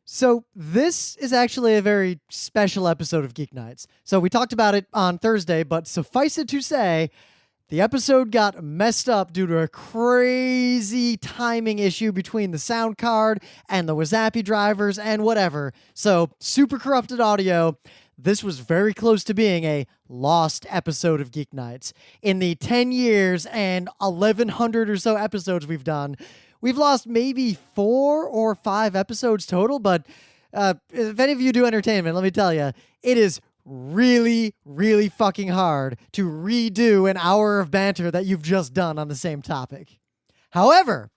So this is actually a very special episode of Geeknights. So we talked about it on Thursday, but suffice it to say, the episode got messed up due to a crazy timing issue between the sound card and the Wasapi drivers and whatever. So super corrupted audio. This was very close to being a lost episode of Geeknights. In the 10 years and 1,100 or so episodes we've done, we've lost maybe 4 or 5 episodes total, but if any of you do entertainment, let me tell you, it is really, really fucking hard to redo an hour of banter that you've just done on the same topic. However,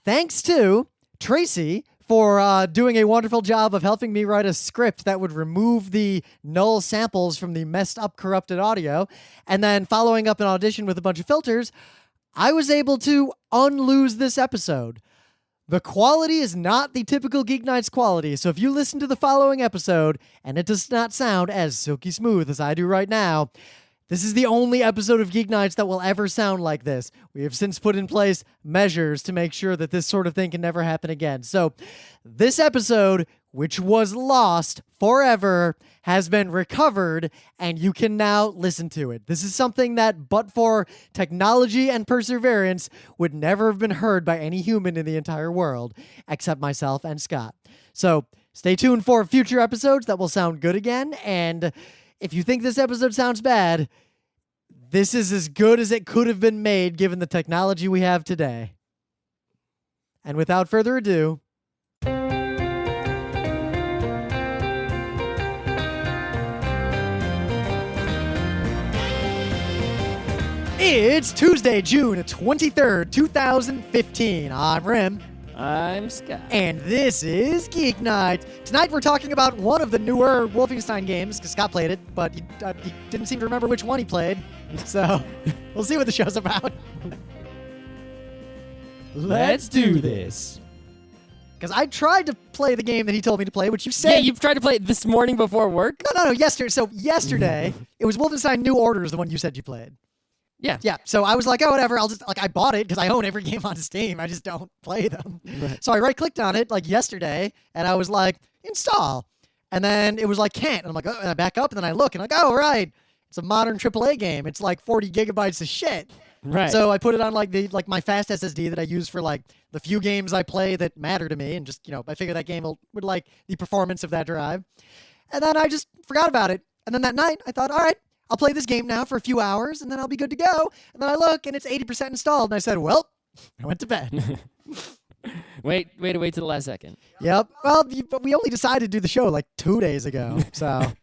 thanks to Tracy for doing a wonderful job of helping me write a script that would remove the null samples from the messed up, corrupted audio, and then following up an audition with a bunch of filters, I was able to unlose this episode. The quality is not the typical Geeknights quality, so if you listen to the following episode and it does not sound as silky smooth as I do right now, this is the only episode of Geeknights that will ever sound like this. We have since put in place measures to make sure that this sort of thing can never happen again. So this episode, which was lost forever, has been recovered, and you can now listen to it. This is something that, but for technology and perseverance, would never have been heard by any human in the entire world, except myself and Scott. So stay tuned for future episodes that will sound good again, and if you think this episode sounds bad, this is as good as it could have been made given the technology we have today. And without further ado, it's Tuesday, June 23rd, 2015. I'm Rim. I'm Scott. And this is Geek Night. Tonight we're talking about one of the newer Wolfenstein games, because Scott played it, but he didn't seem to remember which one he played. So we'll see what the show's about. Let's do this. Because I tried to play the game that he told me to play, which you said... Yeah, you've tried to play it this morning before work? No, yesterday. So yesterday, it was Wolfenstein New Order is the one you said you played. Yeah. So I was like, oh, whatever. I bought it because I own every game on Steam. I just don't play them. Right. So I right-clicked on it yesterday, and I was like, install. And then it was like, can't. And I'm like, oh, and I back up, and then I look, and I'm like, oh, right. It's a modern AAA game. It's like 40 gigabytes of shit. Right. So I put it on my fast SSD that I use for the few games I play that matter to me, and just, I figure that game would like the performance of that drive. And then I just forgot about it. And then that night, I thought, all right, I'll play this game now for a few hours, and then I'll be good to go. And then I look, and it's 80% installed. And I said, well, I went to bed. Wait till the last second. Yep. Well, but we only decided to do the show 2 days ago. So,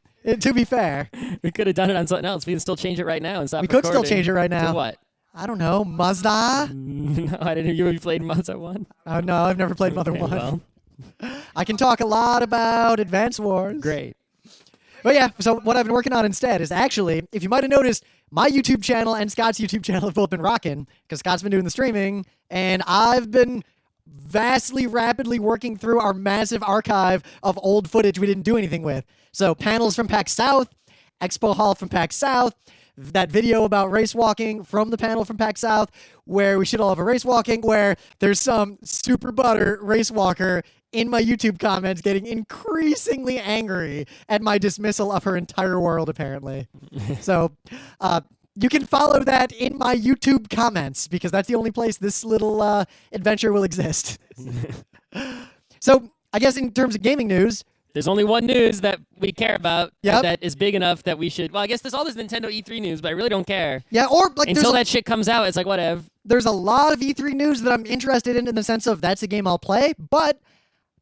to be fair. We could have done it on something else. We can still change it right now and stop We could recording. still change it right now. To what? I don't know. Mazda? No, I didn't know you played Mazda 1. Oh, no, I've never played Mother 1. Well. I can talk a lot about Advance Wars. Great. But yeah, so what I've been working on instead is actually, if you might have noticed, my YouTube channel and Scott's YouTube channel have both been rocking, because Scott's been doing the streaming, and I've been rapidly working through our massive archive of old footage we didn't do anything with. So panels from PAX South, Expo Hall from PAX South, that video about race walking from the panel from PAX South, where we should all have a race walking, where there's some super butter race walker in my YouTube comments getting increasingly angry at my dismissal of her entire world, apparently. So you can follow that in my YouTube comments, because that's the only place this little adventure will exist. So I guess in terms of gaming news, there's only one news that we care about Yep. that is big enough that we should... Well, I guess there's all this Nintendo E3 news, but I really don't care. yeah, or Until that shit comes out, it's like, whatever. there's a lot of E3 news that I'm interested in the sense of that's a game I'll play, but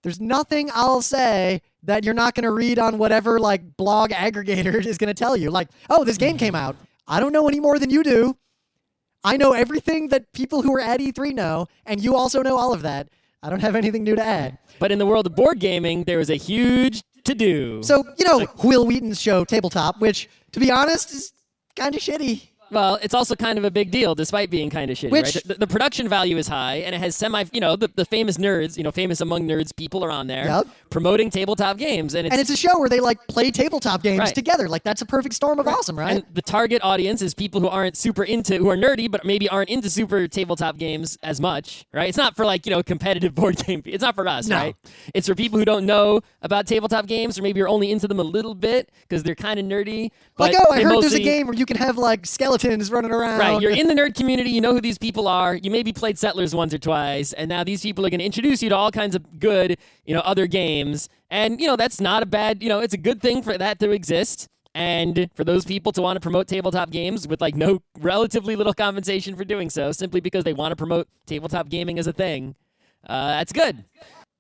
there's nothing I'll say that you're not going to read on whatever blog aggregator is going to tell you. Oh, this game came out. I don't know any more than you do. I know everything that people who are at E3 know, and you also know all of that. I don't have anything new to add. But in the world of board gaming, there was a huge to-do. So, Wil Wheaton's show, Tabletop, which, to be honest, is kind of shitty. Well, it's also kind of a big deal, despite being kind of shitty, Which- right? The production value is high, and it has the famous nerds, famous among nerds people are on there Yep. promoting tabletop games, and And it's a show where they like play tabletop games Right. together. Like that's a perfect storm of awesome, right? And the target audience is people who aren't super into, who are nerdy, but maybe aren't into super tabletop games as much, right? It's not for competitive board game. It's not for us, No. right? It's for people who don't know about tabletop games, or maybe are only into them a little bit because they're kind of nerdy. But Like, oh, I they heard there's a mostly- game where you can have like skeletons running around. Right, you're in the nerd community, you know who these people are, you maybe played Settlers once or twice, and now these people are going to introduce you to all kinds of good, other games, and, that's not a bad, it's a good thing for that to exist, and for those people to want to promote tabletop games with, no relatively little compensation for doing so, simply because they want to promote tabletop gaming as a thing, that's good.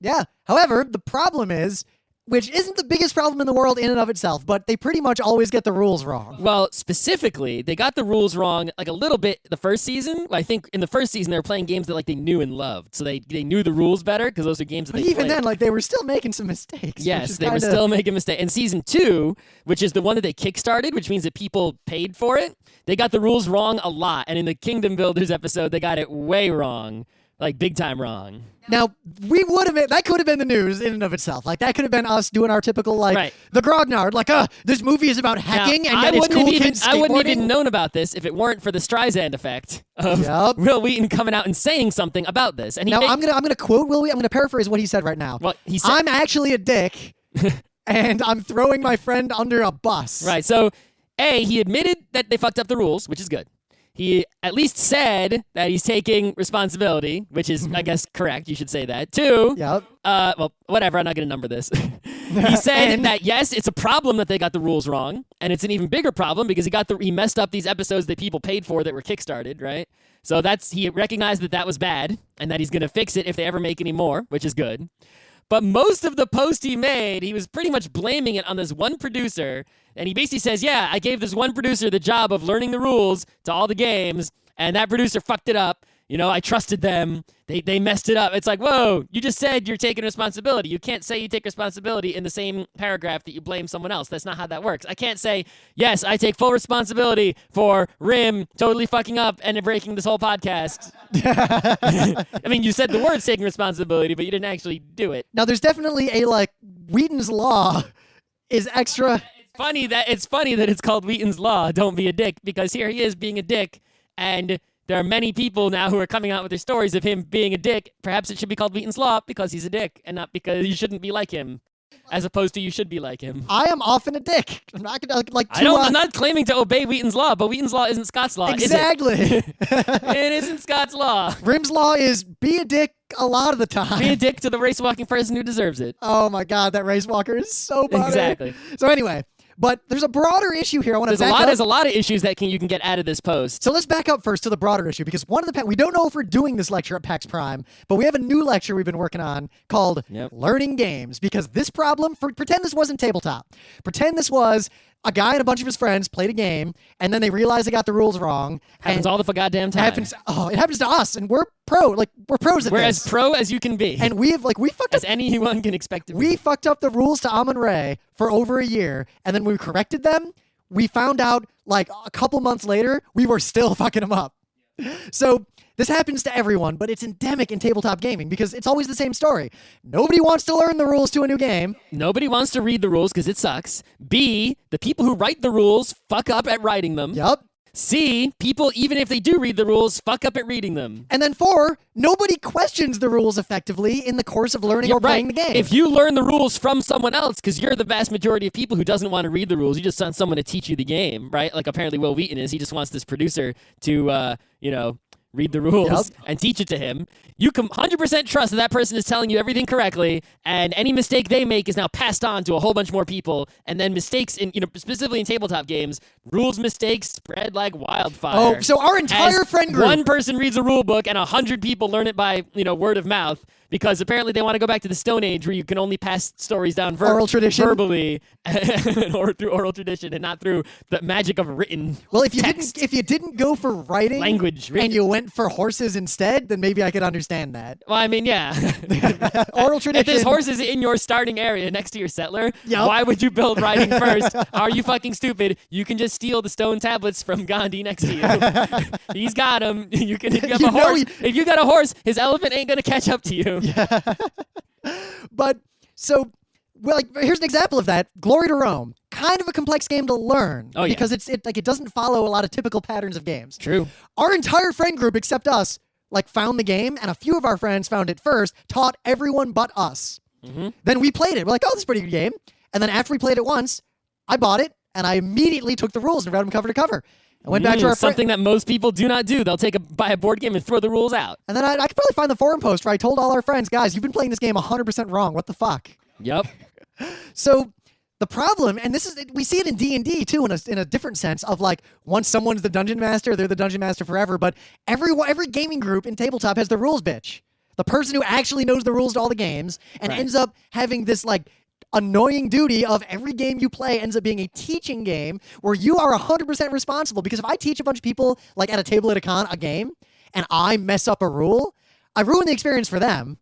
Yeah. However, the problem is, which isn't the biggest problem in the world in and of itself, but they pretty much always get the rules wrong. Well, specifically, they got the rules wrong a little bit the first season. I think in the first season they were playing games that they knew and loved, so they knew the rules better because those are games that But they even played. then, they were still making some mistakes. which Yes, is they were kinda- still making mistakes. And season 2, which is the one that they kickstarted, which means that people paid for it, they got the rules wrong a lot. And in the Kingdom Builders episode, they got it way wrong, big time wrong. Now, that could have been the news in and of itself. That could have been us doing our typical, Right. the grognard, this movie is about hacking, Now, and yet it's cool kids I wouldn't skateboarding. even known about this if it weren't for the Streisand effect of Yep. Wil Wheaton coming out and saying something about this. And he Now, made- I'm gonna quote Wil Wheaton. I'm gonna paraphrase what he said right now. Well, he said- I'm actually a dick, and I'm throwing my friend under a bus. Right. So, he admitted that they fucked up the rules, which is good. He at least said that he's taking responsibility, which is, I guess, correct. You should say that. 2, Yep. well, whatever. I'm not going to number this. He said And- that, yes, it's a problem that they got the rules wrong, and it's an even bigger problem because he messed up these episodes that people paid for that were kickstarted, right? So he recognized that was bad, and that he's going to fix it if they ever make any more, which is good. But most of the post he made, he was pretty much blaming it on this one producer. And he basically says, yeah, I gave this one producer the job of learning the rules to all the games, and that producer fucked it up. I trusted them. They messed it up. It's like, whoa, you just said you're taking responsibility. You can't say you take responsibility in the same paragraph that you blame someone else. That's not how that works. I can't say, yes, I take full responsibility for Rim totally fucking up and breaking this whole podcast. I mean, you said the words taking responsibility, but you didn't actually do it. Now, there's definitely a Wheaton's Law is extra. It's funny that it's called Wheaton's Law, don't be a dick, because here he is being a dick, and there are many people now who are coming out with their stories of him being a dick. Perhaps it should be called Wheaton's Law because he's a dick, and not because you shouldn't be like him, as opposed to you should be like him. I am often a dick. I'm not gonna I'm not claiming to obey Wheaton's Law, but Wheaton's Law isn't Scott's Law, exactly. is it? It isn't Scott's Law. Rim's Law is be a dick a lot of the time. Be a dick to the race walking person who deserves it. Oh my god, that race walker is so funny. Exactly. So anyway, but there's a broader issue here. I want to There's back up. a lot of issues that you can get out of this post. So let's back up first to the broader issue, because one of the we don't know if we're doing this lecture at PAX Prime, but we have a new lecture we've been working on called Yep. Learning Games, because this problem, pretend this wasn't tabletop. Pretend this was a guy and a bunch of his friends played a game, and then they realized they got the rules wrong. Happens and all the goddamn time. it happens to us, and we're pros at We're this. as pro as you can be. And we fucked up as anyone can expect to be. We fucked up the rules to Amon-Re for over a year, and then we corrected them. We found out a couple months later, we were still fucking them up. So this happens to everyone, but it's endemic in tabletop gaming because it's always the same story. Nobody wants to learn the rules to a new game. Nobody wants to read the rules because it sucks. B, the people who write the rules fuck up at writing them. Yup. C, people, even if they do read the rules, fuck up at reading them. And then 4, nobody questions the rules effectively in the course of learning or playing the game. If you learn the rules from someone else, because you're the vast majority of people who doesn't want to read the rules, you just want someone to teach you the game, right? Like apparently Wil Wheaton is. He just wants this producer to, read the rules and teach it to him. You can 100% trust that person is telling you everything correctly, and any mistake they make is now passed on to a whole bunch more people. And then mistakes in, specifically in tabletop games, rules mistakes spread like wildfire. Oh, so our entire As friend group. one person reads a rule book and 100 people learn it by, word of mouth. because apparently they want to go back to the Stone Age where you can only pass stories down Oral tradition. verbally or through oral tradition and not through the magic of written Well, if you text. didn't go for writing Language, and you went for horses instead, then maybe I could understand that. Well, I mean, yeah. Oral tradition. If there's horses in your starting area next to your settler, Yep. why would you build writing first? Are you fucking stupid? You can just steal the stone tablets from Gandhi next to you. He's got them. You can. If you have You a know horse, if you got a horse, his elephant ain't gonna catch up to you. But so, well, like, here's an example of that. Glory to Rome. Kind of a complex game to learn. Oh, yeah. Because it doesn't follow a lot of typical patterns of games. True. Our entire friend group, except us, like found the game, and a few of our friends found it first, taught everyone but us. Mm-hmm. Then we played it. We're like, oh, this is a pretty good game. And then after we played it once, I bought it, and I immediately took the rules and read them cover to cover. I went back to our something that most people do not do. They'll buy a board game and throw the rules out. And then I could probably find the forum post where I told all our friends, guys, you've been playing this game 100% wrong. What the fuck? Yep. So the problem, and we see it in D&D too, in a different sense of like, once someone's the dungeon master, they're the dungeon master forever. But every gaming group in tabletop has the rules bitch, the person who actually knows the rules to all the games, and ends up having this like annoying duty of every game you play ends up being a teaching game where you are 100% responsible. Because if I teach a bunch of people like at a table at a con a game and I mess up a rule, I ruin the experience for them,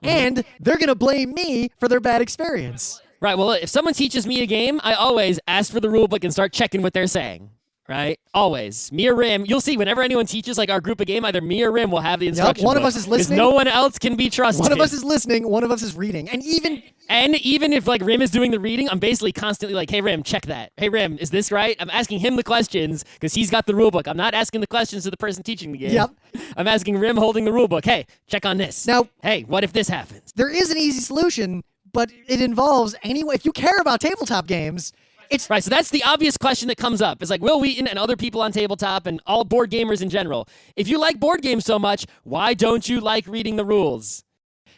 and they're gonna blame me for their bad experience. Right. Well, if someone teaches me a game, I always ask for the rule book and start checking what they're saying. Right? Always. Me or Rim. You'll see whenever anyone teaches like our group a game, either me or Rim will have the instruction one of book, us is listening. No one else can be trusted. One of us is listening, one of us is reading. And even if like Rim is doing the reading, I'm basically constantly like, hey Rim, check that. Hey Rim, is this right? I'm asking him the questions because he's got the rule book. I'm not asking the questions to the person teaching the game. Yep. I'm asking Rim holding the rule book. Hey, check on this. Now, hey, what if this happens? there is an easy solution, but it involves if you care about tabletop games, it's Right, so that's the obvious question that comes up. It's like Wil Wheaton and other people on Tabletop and all board gamers in general. If you like board games so much, why don't you like reading the rules?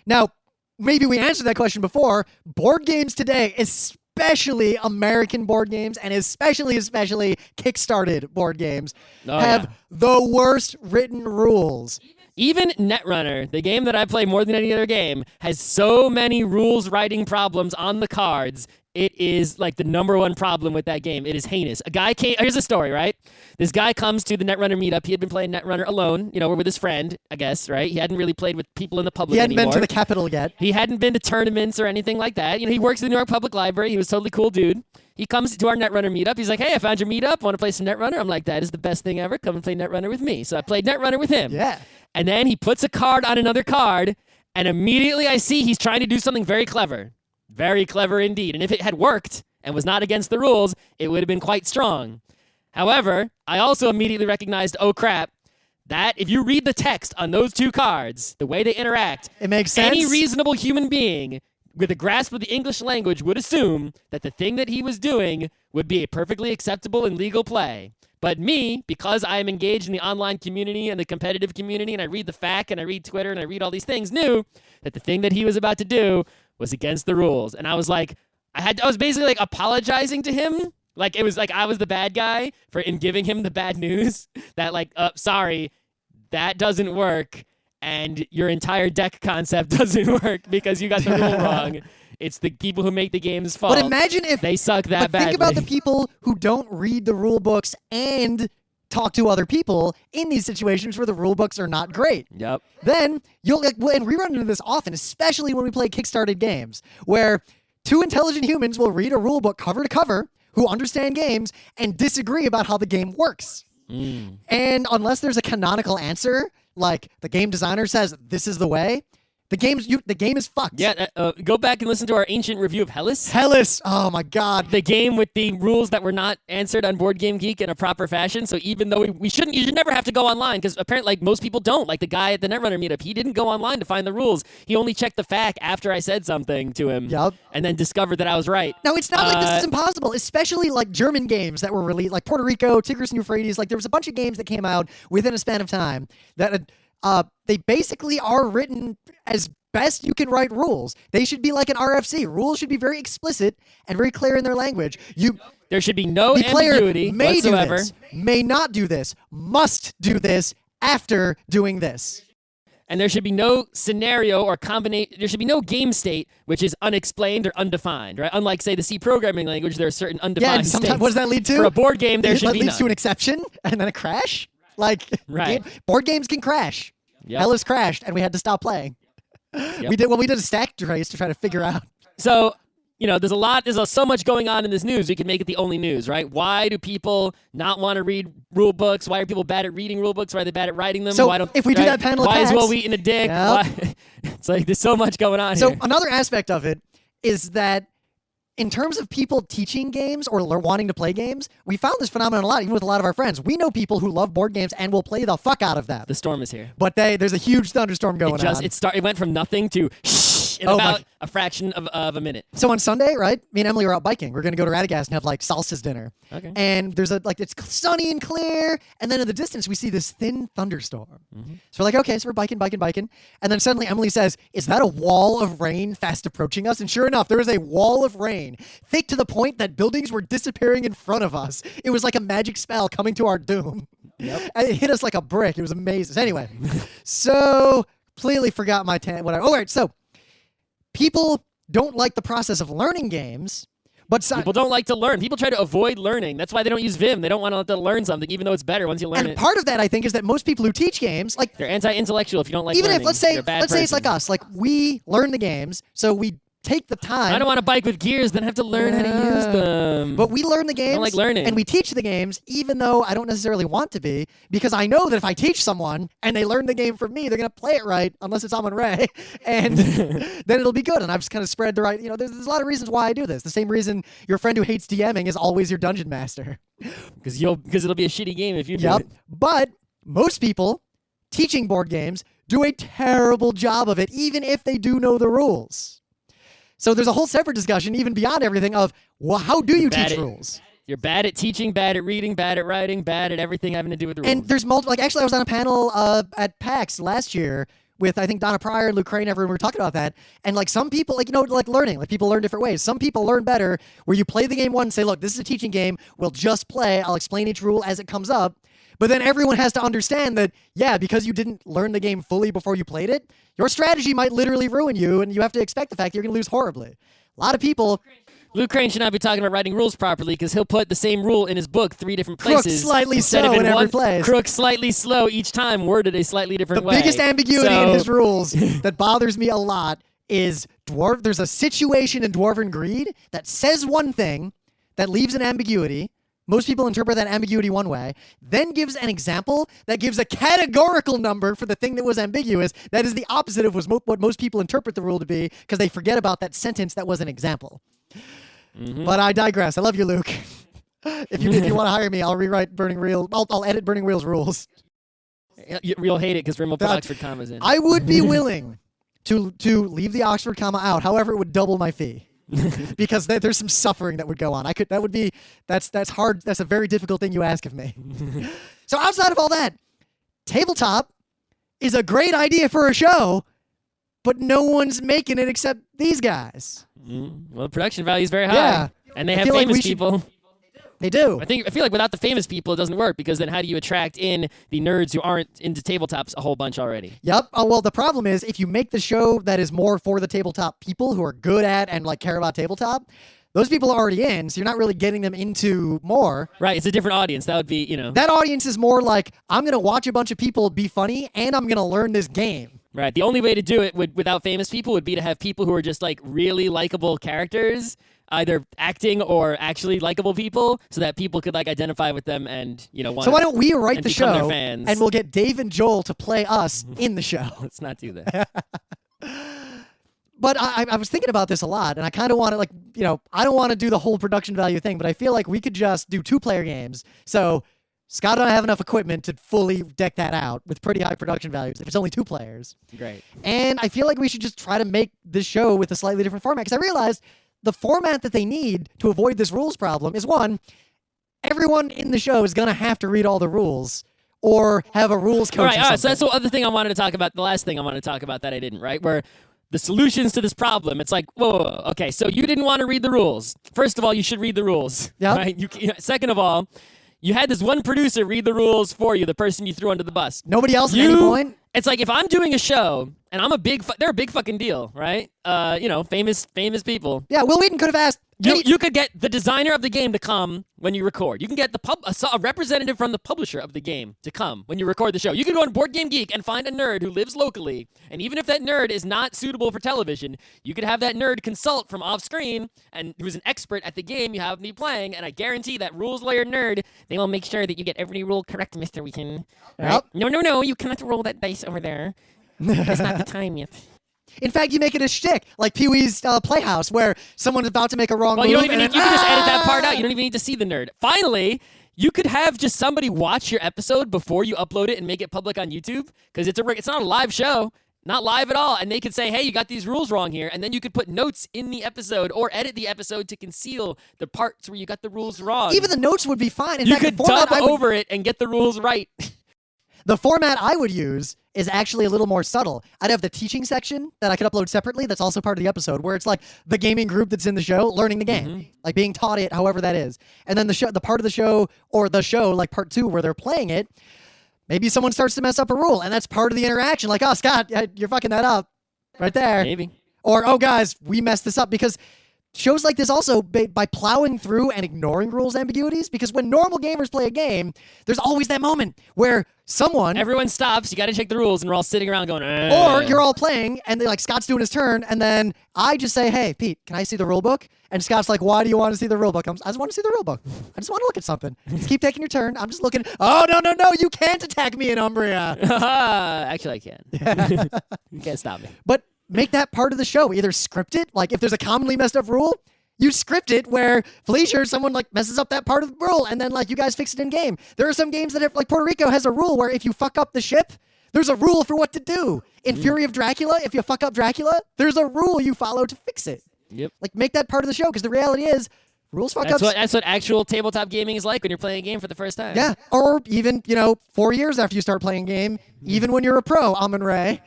Now, maybe we answered that question before. Board games today, especially American board games and especially Kickstarted board games, have the worst written rules. Even Netrunner, the game that I play more than any other game, has so many rules writing problems on the cards. It is like the number one problem with that game. It is heinous. A guy came. Here's a story, right? This guy comes to the Netrunner meetup. He had been playing Netrunner alone, with his friend, I guess, right? He hadn't really played with people in the public He hadn't anymore. been to the Capitol yet. He hadn't been to tournaments or anything like that. He works at the New York Public Library. He was a totally cool dude. He comes to our Netrunner meetup. He's like, hey, I found your meetup. Want to play some Netrunner? I'm like, that is the best thing ever. Come and play Netrunner with me. So I played Netrunner with him. Yeah. And then he puts a card on another card, and immediately I see he's trying to do something very clever. Very clever indeed. And if it had worked and was not against the rules, it would have been quite strong. However, I also immediately recognized, oh crap, that if you read the text on those two cards, the way they interact, It makes sense. any reasonable human being with a grasp of the English language would assume that the thing that he was doing would be a perfectly acceptable and legal play. But me, because I am engaged in the online community and the competitive community, and I read the FAQ and I read Twitter and I read all these things, knew that the thing that he was about to do was against the rules. And I was like, I was basically like apologizing to him. Like it was like I was the bad guy in giving him the bad news that like, sorry, that doesn't work. And your entire deck concept doesn't work because you got the rule wrong. It's the people who make the game's fault. But imagine if they suck that badly. Think about the people who don't read the rule books and talk to other people in these situations where the rule books are not great. Yep. Then and we run into this often, especially when we play Kickstarted games, where two intelligent humans will read a rule book cover to cover who understand games and disagree about how the game works. And unless there's a canonical answer, like the game designer says, this is the way, the game is fucked. Yeah, go back and listen to our ancient review of Hellas. Hellas, oh my god. The game with the rules that were not answered on Board Game Geek in a proper fashion. So even though you should never have to go online, because apparently like most people don't. Like the guy at the Netrunner meetup, he didn't go online to find the rules. He only checked the FAQ after I said something to him. Yep. And then discovered that I was right. Now, it's not like this is impossible, especially like German games that were released, like Puerto Rico, Tigris and Euphrates. Like there was a bunch of games that came out within a span of time that they basically are written as best you can write rules. They should be like an RFC. Rules should be very explicit and very clear in their language. There should be no the player ambiguity may whatsoever. do this, may not do this, must do this after doing this. And there should be no scenario or combination. There should be no game state which is unexplained or undefined, right? Unlike, say, the C programming language, there are certain undefined and sometimes states. what does that lead to? For a board game, there should be leads none. to an exception and then a crash. Like, Right. board games can crash. Yep. Ellis crashed, and we had to stop playing. Yep. We did a stack trace to try to figure out. So, there's so much going on in this news. We can make it the only news, right? Why do people not want to read rule books? Why are people bad at reading rule books? Why are they bad at writing them? So why don't, if we do that panel of why is PAX- Wil Wheaton a dick? Yep. Why? It's like there's so much going on So here. another aspect of it is that in terms of people teaching games or wanting to play games, we found this phenomenon a lot, even with a lot of our friends. We know people who love board games and will play the fuck out of them. The storm is here. But there's a huge thunderstorm going on. It went from nothing to in about a fraction of a minute. So on Sunday, right, me and Emily were out biking. We're going to go to Radagast and have like salsas dinner. Okay. And there's it's sunny and clear. And then in the distance, we see this thin thunderstorm. Mm-hmm. So we're like, okay, so we're biking. And then suddenly Emily says, is that a wall of rain fast approaching us? And sure enough, there was a wall of rain, thick to the point that buildings were disappearing in front of us. It was like a magic spell coming to our doom. Yep. And it hit us like a brick. It was amazing. Anyway, so completely forgot my whatever. All right, so people don't like the process of learning games, but People don't like to learn. People try to avoid learning. That's why they don't use Vim. They don't want to learn something, even though it's better once you learn and it. part of that, I think, is that most people who teach games, like They're anti-intellectual if you don't like even learning. if let's say You're a bad it's like person. us, like we learn the games, so we take the time. I don't want to bike with gears, then have to learn how to use them. But we learn the games, like learning. and we teach the games, even though I don't necessarily want to be, because I know that if I teach someone and they learn the game from me, they're going to play it right, unless it's Amon Ray, and then it'll be good. And I've just kind of spread the right, there's a lot of reasons why I do this. The same reason your friend who hates DMing is always your dungeon master. Because it'll be a shitty game if you do Yep. it. But most people teaching board games do a terrible job of it, even if they do know the rules. So there's a whole separate discussion, even beyond everything, of, well, how do you teach rules? You're bad at teaching, bad at reading, bad at writing, bad at everything having to do with the rules. And there's multiple, actually I was on a panel at PAX last year with, I think, Donna Pryor, Luke Crane, everyone, we were talking about that. And like some people, learning, like people learn different ways. Some people learn better where you play the game once and say, look, this is a teaching game. We'll just play. I'll explain each rule as it comes up. But then everyone has to understand that, yeah, because you didn't learn the game fully before you played it, your strategy might literally ruin you, and you have to expect the fact that you're going to lose horribly. A lot of people... Luke Crane should not be talking about writing rules properly because he'll put the same rule in his book 3 different Crook places. slightly instead slow of in every one place. Crook slightly slow each time, worded a slightly different The way. biggest ambiguity in So- his rules that bothers me a lot is there's a situation in Dwarven Greed that says one thing that leaves an ambiguity. Most people interpret that ambiguity one way, then gives an example that gives a categorical number for the thing that was ambiguous. That is the opposite of what most people interpret the rule to be because they forget about that sentence that was an example. Mm-hmm. But I digress. I love you, Luke. If you want to hire me, I'll rewrite Burning Wheel. I'll edit Burning Wheel's rules. You'll hate it because Rim will put Oxford commas in. I would be willing to leave the Oxford comma out. However, it would double my fee. Because there's some suffering that would go on. That's hard. That's a very difficult thing you ask of me. So outside of all that, Tabletop is a great idea for a show, but no one's making it except these guys. Well, the production value is very high. Yeah. And they I have feel like famous we should- people. They do. I feel like without the famous people, it doesn't work because then how do you attract in the nerds who aren't into tabletops a whole bunch already? Yep. Oh, well, the problem is if you make the show that is more for the tabletop people who are good at and like care about tabletop, those people are already in, so you're not really getting them into more. Right. It's a different audience. That would be, That audience is more like, I'm going to watch a bunch of people be funny and I'm going to learn this game. Right. The only way to do it without famous people would be to have people who are just like really likable characters, either acting or actually likable people, so that people could like identify with them and want. So why don't we write and the become their show fans. and we'll get Dave and Joel to play us in the show. Let's not do that. But I was thinking about this a lot, and I kind of want to I don't want to do the whole production value thing, but I feel like we could just do 2-player games. So Scott and I have enough equipment to fully deck that out with pretty high production values if it's only 2 players. Great. And I feel like we should just try to make this show with a slightly different format, because I realized the format that they need to avoid this rules problem is, one, everyone in the show is going to have to read all the rules or have a rules coach. All right. So that's the other thing I wanted to talk about. The last thing I wanted to talk about that I didn't, right? Where the solutions to this problem, it's like, whoa, okay, so you didn't want to read the rules. First of all, you should read the rules. Yep. Right? Second of all, you had this one producer read the rules for you, the person you threw under the bus. Nobody else at any point? It's like if I'm doing a show and I'm they're a big fucking deal, right? Famous people. Yeah, Wil Wheaton could have asked. You could get the designer of the game to come when you record. You can get a representative from the publisher of the game to come when you record the show. You can go on Board Game Geek and find a nerd who lives locally. And even if that nerd is not suitable for television, you could have that nerd consult from off screen and who's an expert at the game you have me playing. And I guarantee that rules lawyer nerd, they will make sure that you get every rule correct, Mr. Wheaton. Right? Yep. No, you cannot roll that dice over there. It's not the time yet. In fact, you make it a shtick, like Pee-wee's Playhouse, where someone's about to make a wrong move. Well, you can just edit that part out. You don't even need to see the nerd. Finally, you could have just somebody watch your episode before you upload it and make it public on YouTube, because it's not a live show, not live at all, and they could say, hey, you got these rules wrong here, and then you could put notes in the episode or edit the episode to conceal the parts where you got the rules wrong. Even the notes would be fine. You could dub over it and get the rules right. The format I would use is actually a little more subtle. I'd have the teaching section that I could upload separately that's also part of the episode, where it's like the gaming group that's in the show learning the game, like being taught it, however that is. And then the part of the show, or the show, like part 2, where they're playing it, maybe someone starts to mess up a rule, and that's part of the interaction. Like, oh, Scott, you're fucking that up right there. Maybe. Or, oh, guys, we messed this up. Because shows like this also, by plowing through and ignoring rules ambiguities, because when normal gamers play a game, there's always that moment where everyone stops, you got to check the rules, and we're all sitting around going, Or you're all playing, and Scott's doing his turn, and then I just say, hey, Pete, can I see the rule book? And Scott's like, why do you want to see the rule book? I just want to see the rule book. I just want to look at something. Just keep taking your turn. I'm just looking. Oh, no, you can't attack me in Umbria. Actually, I can. You can't stop me. But make that part of the show. Either script it, like if there's a commonly messed up rule, you script it where Felicia or someone messes up that part of the rule, and then you guys fix it in game. There are some games that Puerto Rico has a rule where if you fuck up the ship, there's a rule for what to do. In Fury of Dracula, if you fuck up Dracula, there's a rule you follow to fix it. Yep. Make that part of the show, because the reality is rules fuck ups. That's what actual tabletop gaming is like when you're playing a game for the first time. Yeah, or even 4 years after you start playing a game, even when you're a pro, Amon Ray.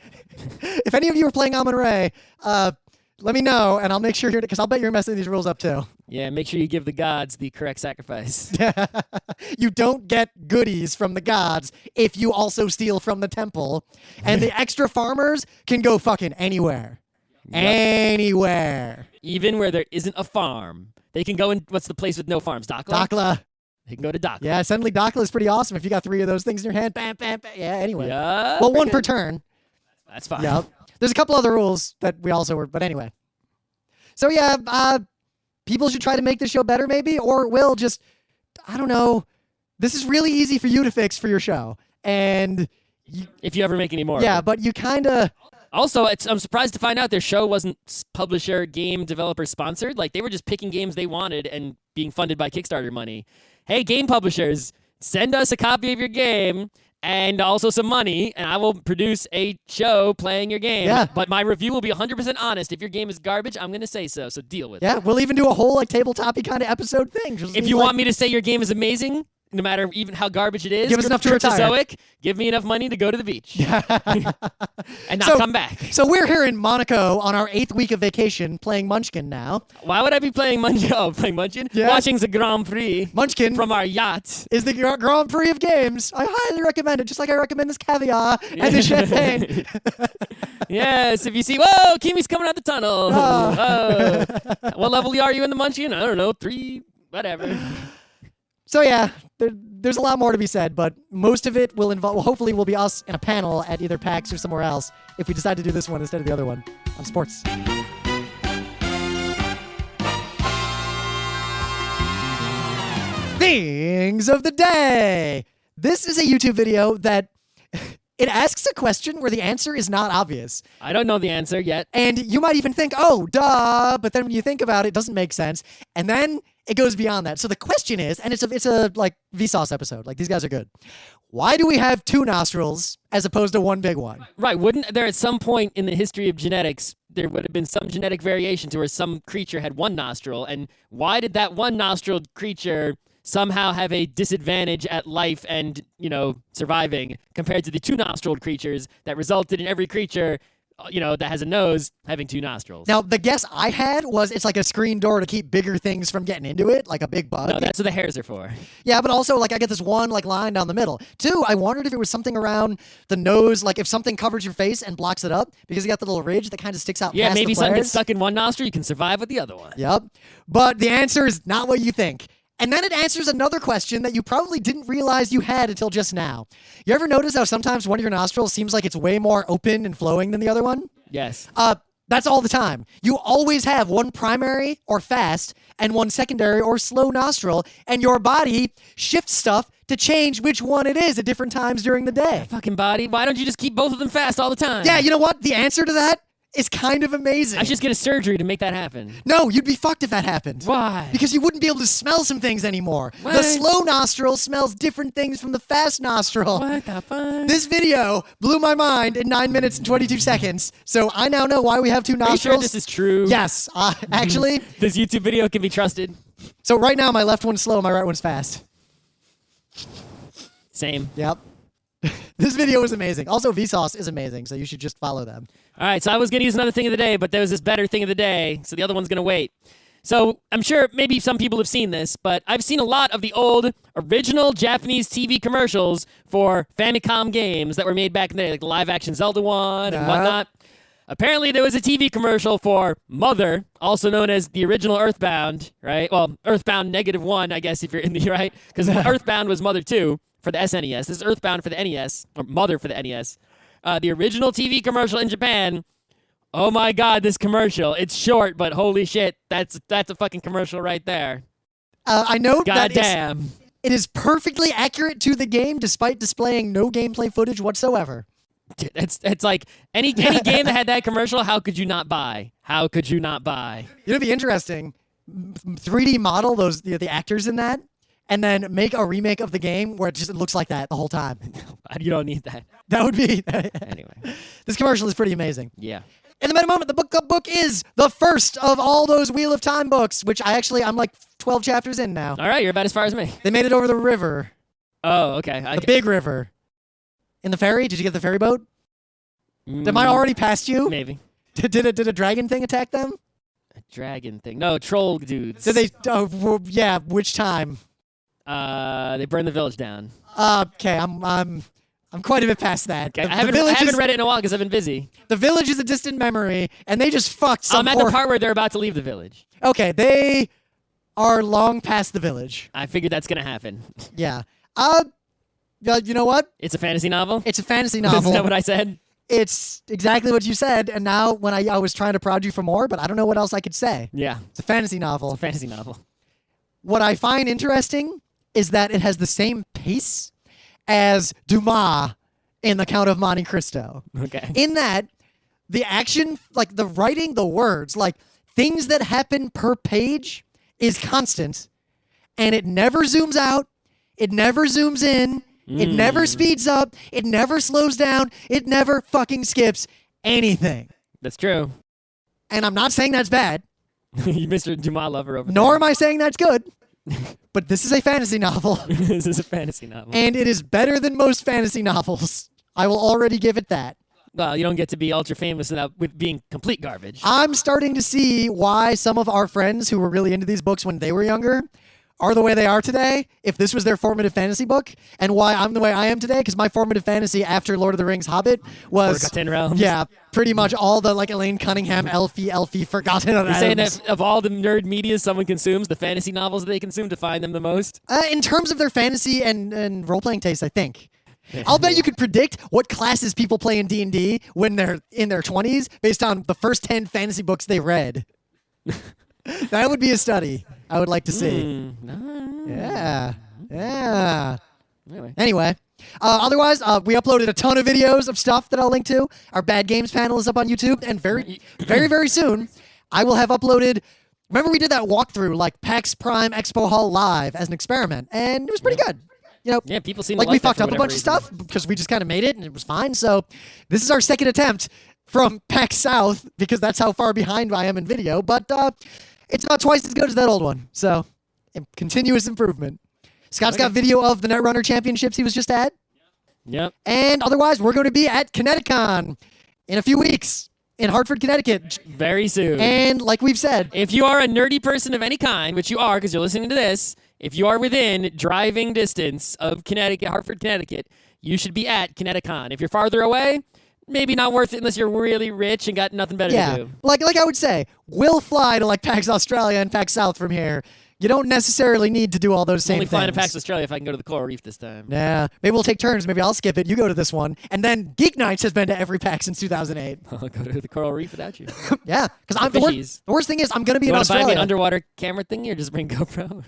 If any of you are playing Amon Ray, let me know, and I'll make sure because I'll bet you're messing these rules up too. Yeah, make sure you give the gods the correct sacrifice. You don't get goodies from the gods if you also steal from the temple. And the extra farmers can go fucking anywhere. Yep. Anywhere. Even where there isn't a farm. They can go in, what's the place with no farms? Dakla? Dakla. They can go to Dakla. Yeah, suddenly Dakla is pretty awesome if you got 3 of those things in your hand. Bam, bam, bam. Yeah, anyway. Yeah, well, 1 per turn. That's fine. Yep. There's a couple other rules that we also were, but anyway. So yeah, people should try to make this show better maybe, or Will just, I don't know. This is really easy for you to fix for your show. And if you ever make any more. Yeah, but you kind of... Also, I'm surprised to find out their show wasn't publisher, game developer sponsored. They were just picking games they wanted and being funded by Kickstarter money. Hey, game publishers, send us a copy of your game and also some money, and I will produce a show playing your game. Yeah. But my review will be 100% honest. If your game is garbage, I'm going to say so deal with it. Yeah, we'll even do a whole tabletop-y kind of episode thing. If you want me to say your game is amazing, no matter even how garbage it is, give us enough to retire. Give me enough money to go to the beach. Yeah. And not come back. So we're here in Monaco on our 8th week of vacation playing Munchkin now. Why would I be playing Munchkin? Oh, playing Munchkin? Yeah. Watching the Grand Prix. Munchkin. From our yacht. Is the Grand Prix of games. I highly recommend it, just like I recommend this caviar and the champagne. Yes, if you see, whoa, Kimi's coming out the tunnel. Oh. What level are you in the Munchkin? I don't know, 3, whatever. So yeah, there's a lot more to be said, but most of it will involve, hopefully will be us in a panel at either PAX or somewhere else if we decide to do this one instead of the other one on sports. Things of the day. This is a YouTube video that it asks a question where the answer is not obvious. I don't know the answer yet. And you might even think, oh, duh, but then when you think about it, it doesn't make sense. And then it goes beyond that. So the question is, and it's a Vsauce episode. These guys are good. Why do we have 2 nostrils as opposed to 1 big one? Right. Wouldn't there at some point in the history of genetics, there would have been some genetic variation to where some creature had 1 nostril? And why did that 1 nostril creature somehow have a disadvantage at life and, surviving compared to the 2 nostriled creatures that resulted in every creature that has a nose having 2 nostrils. Now, the guess I had was it's like a screen door to keep bigger things from getting into it, like a big bug. No, that's what the hairs are for. Yeah, but also, like, I get this one, like, line down the middle. 2, I wondered if it was something around the nose, like if something covers your face and blocks it up, because you got the little ridge that kind of sticks out Yeah, past maybe the something flares. gets stuck in one nostril, you can survive with the other one. Yep. But the answer is not what you think. And then it answers another question that you probably didn't realize you had until just now. You ever notice how sometimes one of your nostrils seems like it's way more open and flowing than the other one? Yes. That's all the time. You always have one primary or fast and one secondary or slow nostril, and your body shifts stuff to change which one it is at different times during the day. Fucking body. Why don't you just keep both of them fast all the time? Yeah, you know what? The answer to that is kind of amazing. I should just get a surgery to make that happen. No, you'd be fucked if that happened. Why? Because you wouldn't be able to smell some things anymore. What? The slow nostril smells different things from the fast nostril. What the fuck? This video blew my mind in 9 minutes and 22 seconds, so I now know why we have 2 Are you nostrils. sure this is true? Yes, actually. This YouTube video can be trusted? So right now, my left one's slow, my right one's fast. Same. Yep. This video is amazing. Also, Vsauce is amazing, so you should just follow them. All right, so I was going to use another thing of the day, but there was this better thing of the day, so the other one's going to wait. So I'm sure maybe some people have seen this, but I've seen a lot of the old original Japanese TV commercials for Famicom games that were made back in the day, like the live-action Zelda one and whatnot. Apparently, there was a TV commercial for Mother, also known as the original Earthbound, right? Well, Earthbound -1, I guess, if you're in the right, because Earthbound was Mother 2 for the SNES. This is Earthbound for the NES, or Mother for the NES. The original TV commercial in Japan. Oh my God, this commercial! It's short, but holy shit, that's a fucking commercial right there. I note that Goddamn. it is perfectly accurate to the game, despite displaying no gameplay footage whatsoever. It's like any game that had that commercial. How could you not buy? How could you not buy? It'd be interesting. 3D model those the actors in that, and then make a remake of the game where it looks like that the whole time. You don't need that. That would be Anyway. This commercial is pretty amazing. Yeah. In the meta moment, the book is the first of all those Wheel of Time books, which I'm like 12 chapters in now. All right, you're about as far as me. They made it over the river, Oh, okay. the big river. In the ferry? Did you get the ferry boat? Am I already past you? Maybe. Did a dragon thing attack them? A dragon thing. No, troll dudes. Did they? Oh, yeah. Which time? They burned the village down. Okay, I'm quite a bit past that. Okay, The I haven't read it in a while because I've been busy. The village is a distant memory, and they just fucked some. I'm at the part where they're about to leave the village. Okay, they are long past the village. I figured that's gonna happen. Yeah. You know what? It's a fantasy novel. It's a fantasy novel. Is that what I said? It's exactly what you said, and now when I was trying to prod you for more, but I don't know what else I could say. Yeah. It's a fantasy novel. It's a fantasy novel. What I find interesting is that it has the same pace as Dumas in The Count of Monte Cristo. Okay. In that, the action, like the writing, the words, like things that happen per page is constant, and it never zooms out, it never zooms in, it never speeds up, it never slows down, it never fucking skips anything. That's true. And I'm not saying that's bad, You Mr. Dumas lover over nor am I saying that's good, but this is a fantasy novel, there. This is a fantasy novel. and it is better than most fantasy novels. I will already give it that. Well, you don't get to be ultra famous without with being complete garbage. I'm starting to see why some of our friends who were really into these books when they were younger are the way they are today, if this was their formative fantasy book, and why I'm the way I am today, because my formative fantasy after Lord of the Rings Hobbit was... Forgotten Realms. Yeah, pretty much all the, like, Elaine Cunningham, Elfie, Forgotten Realms. You're saying that of all the nerd media someone consumes, the fantasy novels they consume define them the most? In terms of their fantasy and role-playing taste, I think. I'll bet you could predict what classes people play in D&D when they're in their 20s based on the first 10 fantasy books they read. That would be a study I would like to see. Yeah. Anyway. Otherwise, we uploaded a ton of videos of stuff that I'll link to. Our Bad Games panel is up on YouTube, and very, very soon, I will have uploaded... Remember we did that walkthrough, like PAX Prime Expo Hall Live as an experiment, and it was pretty good. You know, Yeah, people seem like to we like that fucked for up a whatever bunch of reason. stuff because we just kind of made it and it was fine. So this is our second attempt from PAX South because that's how far behind I am in video. But it's about twice as good as that old one. So continuous improvement. Scott's got video of the Netrunner Championships he was just at. Yep. And otherwise, we're going to be at Kineticon in a few weeks. in Hartford, Connecticut. Very soon. And like we've said, If you are a nerdy person of any kind, which you are because you're listening to this, if you are within driving distance of Connecticut, Hartford, Connecticut, you should be at Kineticon. If you're farther away, maybe not worth it unless you're really rich and got nothing better to do. Like I would say, we'll fly to like PAX Australia and PAX South from here. You don't necessarily need to do all those same Only things. flying to PAX Australia if I can go to the Coral Reef this time. Yeah, maybe we'll take turns. Maybe I'll skip it. You go to this one. And then Geeknights has been to every PAX since 2008. I'll go to the Coral Reef without you. Yeah, because the worst thing is I'm going to be in You want to buy me Australia. an underwater camera thingy or just bring GoPro?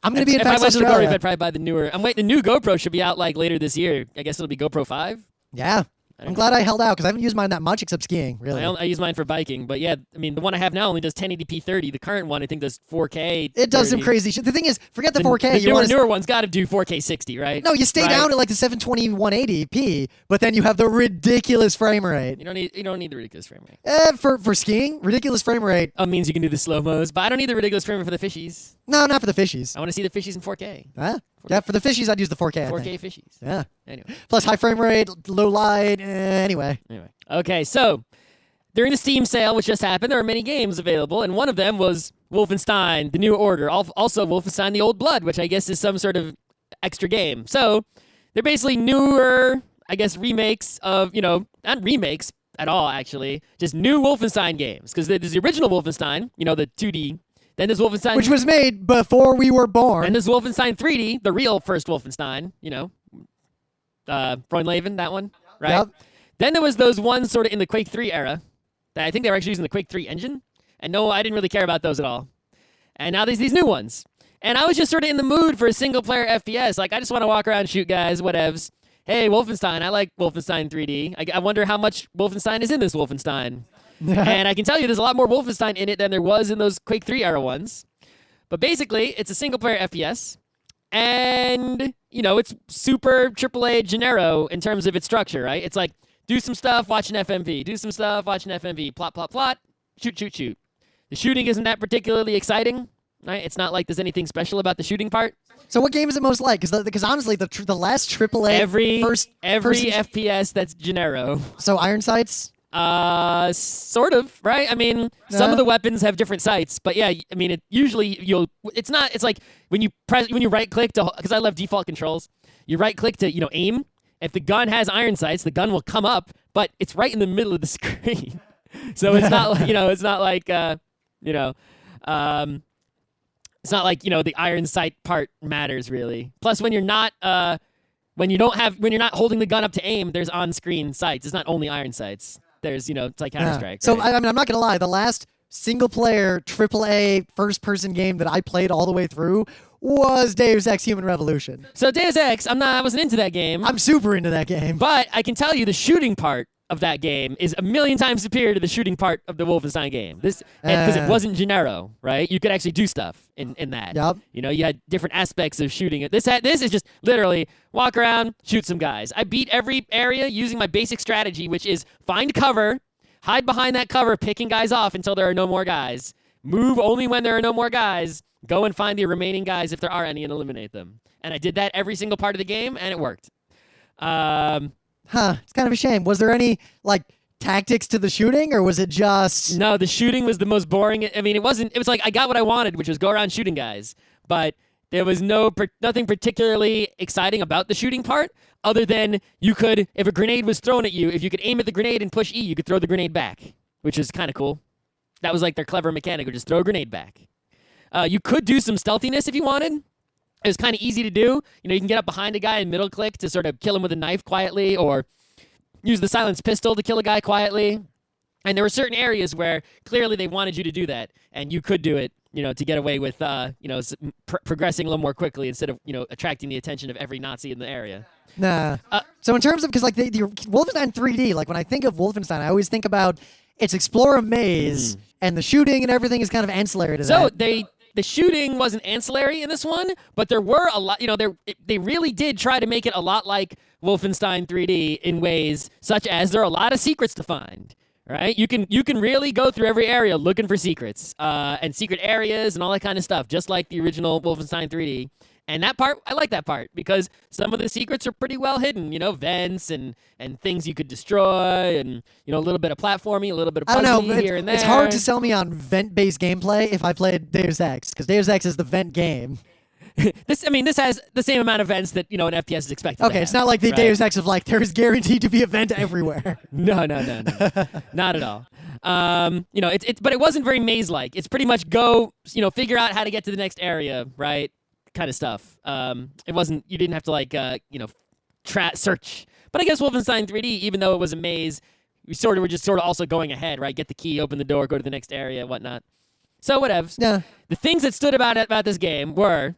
I'm going to be in If I PAX went to the Coral Reef, Australia. I'd probably buy the newer. I'm waiting. The new GoPro should be out like later this year. I guess it'll be GoPro 5. Yeah. I'm glad I held out because I haven't used mine that much except skiing, really. I use mine for biking, but yeah, I mean, the one I have now only does 1080p 30. The current one, I think, does 4K. It does 30. some crazy shit. The thing is, forget the 4K. The newer one's got to do 4K 60, right? No, you stay Right. down at like the 720 180p, but then you have the ridiculous frame rate. You don't need the ridiculous frame rate. For skiing, ridiculous frame rate. Means you can do the slow mos, but I don't need the ridiculous frame rate for the fishies. No, not for the fishies. I want to see the fishies in 4K. Huh? Yeah, for the fishies, I'd use the 4K. I 4K think. fishies. Yeah. Anyway. Plus high frame rate, low light. Anyway. Okay, so during the Steam sale, which just happened, there were many games available, and one of them was Wolfenstein: The New Order. Also, Wolfenstein: The Old Blood, which I guess is some sort of extra game. So they're basically newer, I guess, remakes of, not remakes at all, actually, just new Wolfenstein games. Because there's the original Wolfenstein, the 2D. Then there's Wolfenstein, Which was made before we were born. and there's Wolfenstein 3D, the real first Wolfenstein. Freundleben, that one, right? Yep. Then there was those ones sort of in the Quake 3 era that I think they were actually using the Quake 3 engine. And no, I didn't really care about those at all. And now there's these new ones. And I was just sort of in the mood for a single-player FPS. Like, I just want to walk around and shoot guys, whatevs. Hey, Wolfenstein, I like Wolfenstein 3D. I wonder how much Wolfenstein is in this Wolfenstein. And I can tell you there's a lot more Wolfenstein in it than there was in those Quake 3 era ones. But basically, it's a single-player FPS. And, it's super AAA Gennaro in terms of its structure, right? It's like, do some stuff, watch an FMV. Do some stuff, watch an FMV. Plot, plot, plot. Shoot, shoot, shoot. The shooting isn't that particularly exciting, right? It's not like there's anything special about the shooting part. So what game is it most like? Because honestly, the last AAA Every first FPS that's Gennaro. So Iron Sights. Sort of, right? I mean, some of the weapons have different sights, but yeah, I mean, it's like when you right click to, because I love default controls, you right click to, aim. If the gun has iron sights, the gun will come up, but it's right in the middle of the screen. So it's not like, it's not like, it's not like, the iron sight part matters really. Plus when you're not, when you're not holding the gun up to aim, there's on-screen sights. It's not only iron sights. There's, it's like Counter-Strike. So right? I mean, I'm not gonna lie. The last single-player AAA first-person game that I played all the way through was Deus Ex: Human Revolution. So Deus Ex, I wasn't into that game. I'm super into that game. But I can tell you the shooting part of that game is a million times superior to the shooting part of the Wolfenstein game. Because it wasn't Gennaro, right? You could actually do stuff in that. Yep. You had different aspects of shooting it. This is just literally walk around, shoot some guys. I beat every area using my basic strategy, which is find cover, hide behind that cover, picking guys off until there are no more guys. Move only when there are no more guys. Go and find the remaining guys if there are any and eliminate them. And I did that every single part of the game, and it worked. It's kind of a shame. Was there any tactics to the shooting, or was it just? No, the shooting was the most boring. I mean, it wasn't. It was like I got what I wanted, which was go around shooting guys. But there was nothing particularly exciting about the shooting part, other than you could, if a grenade was thrown at you, if you could aim at the grenade and push E, you could throw the grenade back, which is kind of cool. That was like their clever mechanic, or just throw a grenade back. You could do some stealthiness if you wanted. It was kind of easy to do. You can get up behind a guy and middle click to sort of kill him with a knife quietly, or use the silenced pistol to kill a guy quietly. And there were certain areas where clearly they wanted you to do that, and you could do it, to get away with, progressing a little more quickly instead of, attracting the attention of every Nazi in the area. Nah. So in terms of, because the Wolfenstein 3D, when I think of Wolfenstein, I always think about its explore a maze, and the shooting and everything is kind of ancillary to that. So the shooting wasn't ancillary in this one, but there were a lot, they really did try to make it a lot like Wolfenstein 3D in ways such as there are a lot of secrets to find, right? You can really go through every area looking for secrets, and secret areas and all that kind of stuff, just like the original Wolfenstein 3D. And that part, I like that part because some of the secrets are pretty well hidden, vents and things you could destroy and, a little bit of platforming, a little bit of I don't know. puzzling here and there. It's hard to sell me on vent-based gameplay if I played Deus Ex, because Deus Ex is the vent game. This has the same amount of vents that, an FPS is expected to Okay, have, it's not like the right? Deus Ex of there is guaranteed to be a vent everywhere. No. Not at all. But it wasn't very maze-like. It's pretty much go, figure out how to get to the next area, right? Kind of stuff. It wasn't, you didn't have to search. But I guess Wolfenstein 3D, even though it was a maze, we were just also going ahead, right? Get the key, open the door, go to the next area, whatnot. So whatever. Yeah. The things that stood about this game were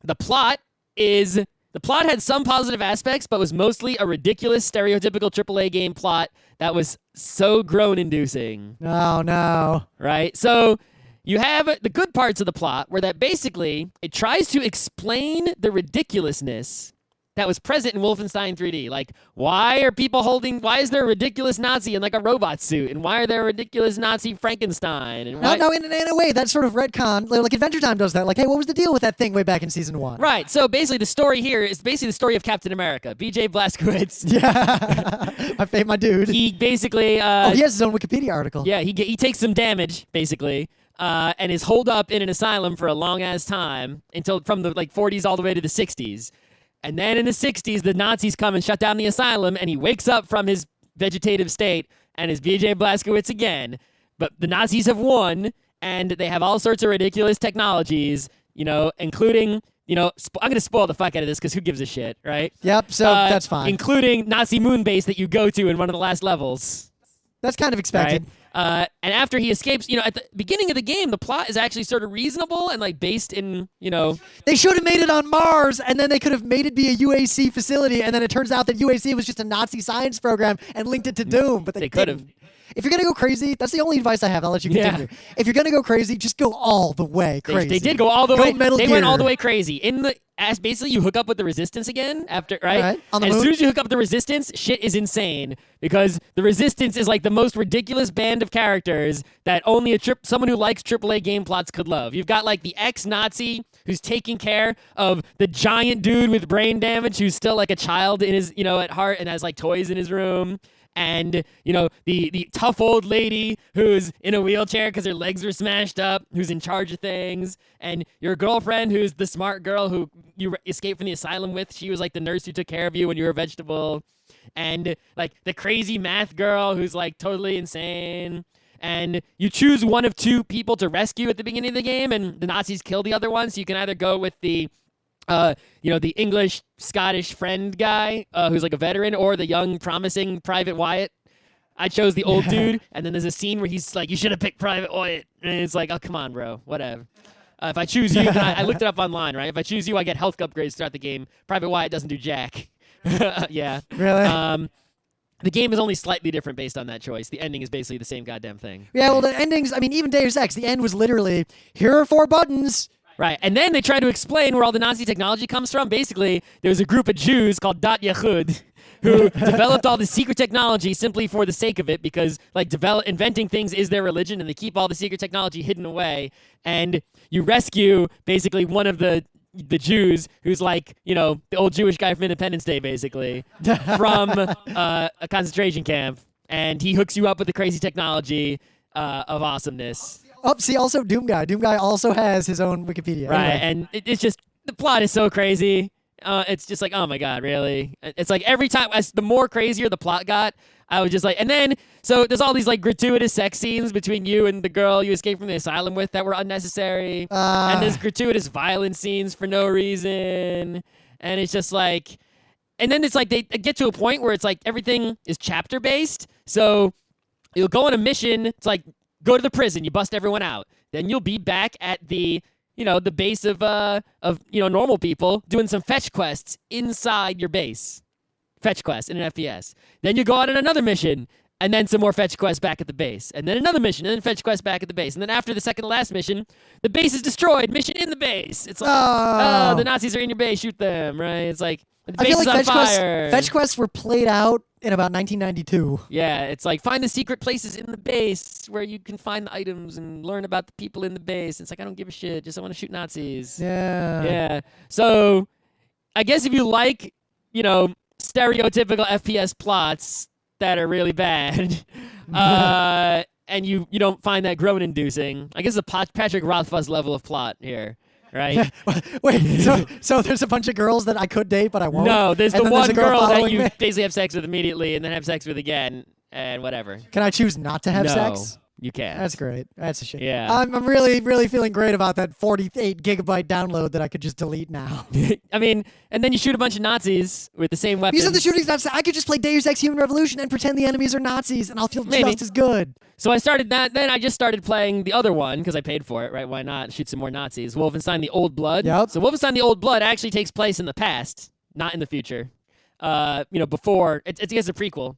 the plot had some positive aspects, but was mostly a ridiculous, stereotypical AAA game plot that was so groan-inducing. Oh, no. Right? So you have the good parts of the plot where that basically it tries to explain the ridiculousness that was present in Wolfenstein 3D. Like, why is there a ridiculous Nazi in a robot suit? And why are there a ridiculous Nazi Frankenstein? And No, in a way, that's sort of retcon. Like Adventure Time does that. Like, hey, what was the deal with that thing way back in Season 1? Right, so basically the story here is basically the story of Captain America, BJ Blazkowicz. Yeah, my dude. He basically... he has his own Wikipedia article. Yeah, he takes some damage, basically, and is holed up in an asylum for a long-ass time, until from the 40s all the way to the 60s. And then in the 60s, the Nazis come and shut down the asylum, and he wakes up from his vegetative state and is BJ Blazkowicz again. But the Nazis have won, and they have all sorts of ridiculous technologies, including, I'm going to spoil the fuck out of this because who gives a shit, right? Yep, so that's fine. Including Nazi moon base that you go to in one of the last levels. That's kind of expected. Right? And after he escapes, at the beginning of the game, the plot is actually sort of reasonable and based in, They should have made it on Mars, and then they could have made it be a UAC facility, and then it turns out that UAC was just a Nazi science program and linked it to Doom, but they could have. If you're going to go crazy, that's the only advice I have. I'll let you continue. Yeah. If you're going to go crazy, just go all the way crazy. They did go all the way. Metal they Gear. went all the way crazy. Basically, you hook up with the Resistance again after, right? All right. On the As moon? soon as you hook up with the Resistance, shit is insane because the Resistance is the most ridiculous band of characters that only someone who likes AAA game plots could love. You've got the ex-Nazi who's taking care of the giant dude with brain damage who's still a child in his, at heart and has toys in his room. And, the tough old lady who's in a wheelchair because her legs are smashed up, who's in charge of things. And your girlfriend who's the smart girl who you escaped from the asylum with. She was the nurse who took care of you when you were a vegetable. And, the crazy math girl who's, totally insane. And you choose one of two people to rescue at the beginning of the game, and the Nazis kill the other one. So you can either go with the English-Scottish friend guy who's a veteran, or the young, promising Private Wyatt. I chose the old dude, and then there's a scene where he's you should have picked Private Wyatt. And it's oh, come on, bro, whatever. If I choose you, I looked it up online, right? If I choose you, I get health upgrades throughout the game. Private Wyatt doesn't do jack. Yeah. Really? The game is only slightly different based on that choice. The ending is basically the same goddamn thing. Yeah, well, the endings, even Deus Ex, the end was literally, here are 4 buttons. Right, and then they try to explain where all the Nazi technology comes from. Basically, there was a group of Jews called Dat Yehud who developed all the secret technology simply for the sake of it because, inventing things is their religion, and they keep all the secret technology hidden away. And you rescue, basically, one of the Jews who's the old Jewish guy from Independence Day, basically, from a concentration camp. And he hooks you up with the crazy technology of awesomeness. Oh, see, also Doom Guy. Doom Guy also has his own Wikipedia. Right, Anyway. and it's just, the plot is so crazy. It's just oh my god, really? It's every time, the more crazier the plot got, I was just and then, so there's all these gratuitous sex scenes between you and the girl you escaped from the asylum with that were unnecessary. And there's gratuitous violence scenes for no reason. And it's just and then it's they get to a point where it's everything is chapter based. So you'll go on a mission, it's go to the prison, you bust everyone out. Then you'll be back at the base of normal people doing some fetch quests inside your base. Fetch quests in an FPS. Then you go out on another mission, and then some more fetch quests back at the base. And then another mission, and then fetch quests back at the base. And then after the second to last mission, the base is destroyed. Mission in the base. It's the Nazis are in your base, shoot them, right? It's I feel like Base is on fire. fetch quests were played out in about 1992. Yeah, it's like find the secret places in the base where you can find the items and learn about the people in the base. It's like I don't give a shit. Just I want to shoot Nazis. Yeah. Yeah. So I guess if you like, stereotypical FPS plots that are really bad, and you don't find that groan-inducing, I guess a Patrick Rothfuss level of plot here. Right? Wait, so there's a bunch of girls that I could date, but I won't? No, there's and the then one a girl that you me? basically have sex with immediately and then have sex with again and whatever. Can I choose not to have No, sex? you can't. That's great. That's a shame. Yeah. I'm really, really feeling great about that 48 gigabyte download that I could just delete now. I mean, and then you shoot a bunch of Nazis with the same weapons. These are the shootings. I could just play Deus Ex Human Revolution and pretend the enemies are Nazis, and I'll feel Maybe. just as good. So I started that. Then I just started playing the other one because I paid for it, right? Why not? Shoot some more Nazis. Wolfenstein: The Old Blood. Yep. So Wolfenstein: The Old Blood actually takes place in the past, not in the future. Before it's a prequel,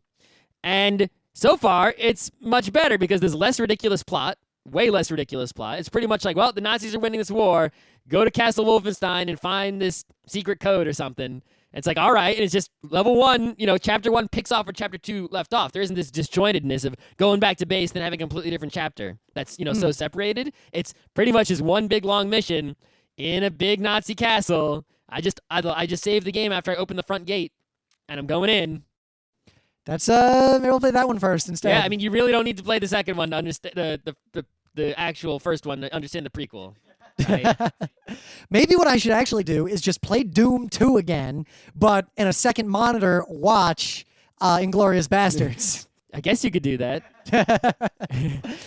and so far it's much better because there's less ridiculous plot, way less ridiculous plot. It's pretty much like, well, the Nazis are winning this war. Go to Castle Wolfenstein and find this secret code or something. It's like, all right, and it's just level 1, chapter 1 picks off where chapter 2 left off. There isn't this disjointedness of going back to base and having a completely different chapter that's, so separated. It's pretty much just one big long mission in a big Nazi castle. I just saved the game after I opened the front gate, and I'm going in. That's maybe we'll play that one first instead. Yeah, I mean, you really don't need to play the second one to understand the actual first one to understand the prequel. Right? Maybe what I should actually do is just play Doom 2 again, but in a second monitor, watch Inglourious Bastards. I guess you could do that.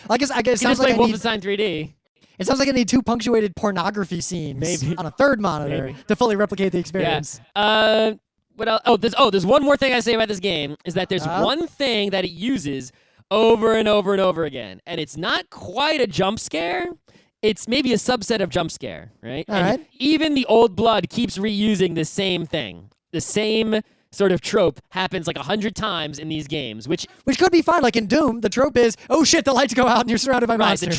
I guess it You sounds just play like Wolfenstein 3D. it sounds like I need 2 punctuated pornography scenes Maybe. on a third monitor Maybe. to fully replicate the experience. Yeah. What else? There's one more thing I say about this game is that there's one thing that it uses over and over and over again, and it's not quite a jump scare. It's maybe a subset of jump scare, right? All right. Even the Old Blood keeps reusing the same thing. The same sort of trope happens like 100 times in these games, which could be fine. Like in Doom, the trope is, oh shit, the lights go out and you're surrounded by monsters.